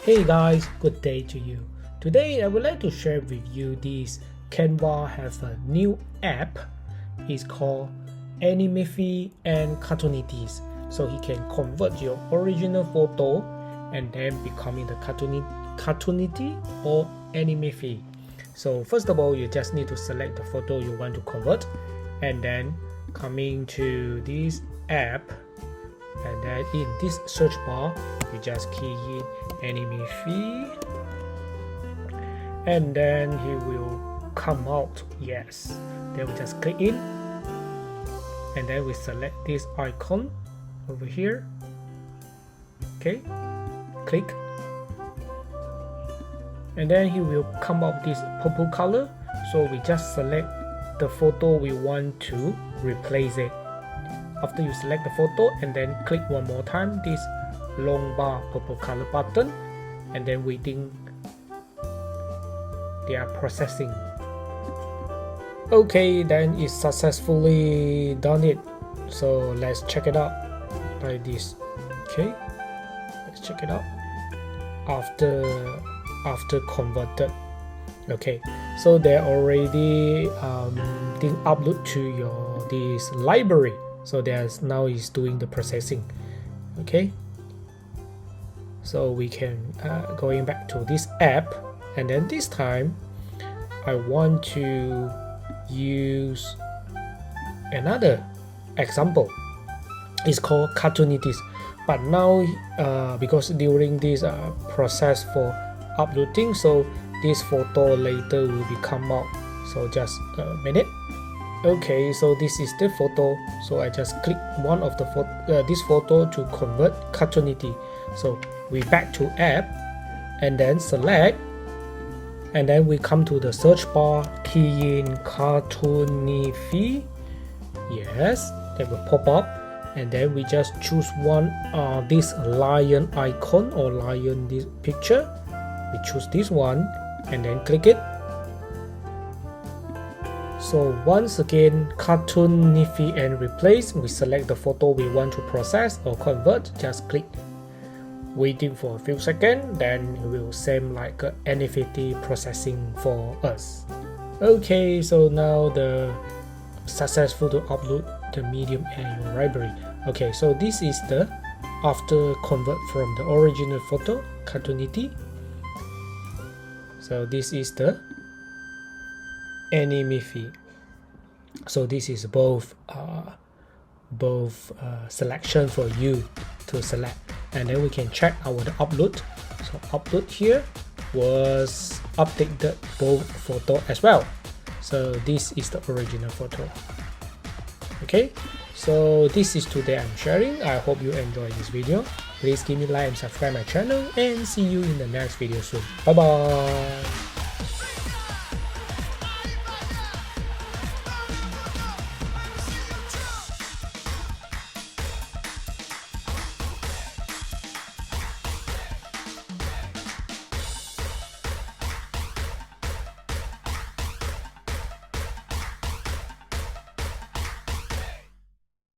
Hey guys, good day to you. Today I would like to share with you this Canva have a new app. It's called Animeify and Cartoonify. So he can convert your original photo and then becoming the Cartoonify or Animeify. So first of all, you just need to select the photo you want to convert, and then coming to this app, and then in this search bar you just key in Animeify, and then he will come out. Yes, then we just click in, and then we select this icon over here. Okay, click, and then he will come up this purple color, so we just select the photo we want to replace it. After you select the photo, and then click one more time this long bar purple color button, and then waiting, they are processing. Okay, then it's successfully done it. So let's check it out like this. Okay, let's check it out after converted. Okay, so they're already being uploaded to your this library. So there's now is doing the processing. Okay, so we can going back to this app, and then this time I want to use another example. It's called Cartoonify, but now because during this process for uploading, so this photo later will be come out. So just a minute. Okay, so this is the photo, so I just click one of the this photo to convert Cartoonify. So we back to app, and then select, and then we come to the search bar, key in Cartoonify. Yes, that will pop up, and then we just choose one this lion icon or lion this picture. We choose this one and then click it. So once again, Cartoonify and replace, we select the photo we want to process or convert, just click, waiting for a few seconds, then it will send like NFT processing for us. Okay, so now the successful to upload the medium and your library. Okay, so this is the after convert from the original photo Cartoonify. So this is the Animeify. So this is both selection for you to select, and then we can check our upload. So upload here was updated both photo as well. So this is the original photo. Okay, so this is today I'm sharing. I hope you enjoy this video. Please give me like and subscribe my channel, and see you in the next video soon. Bye bye.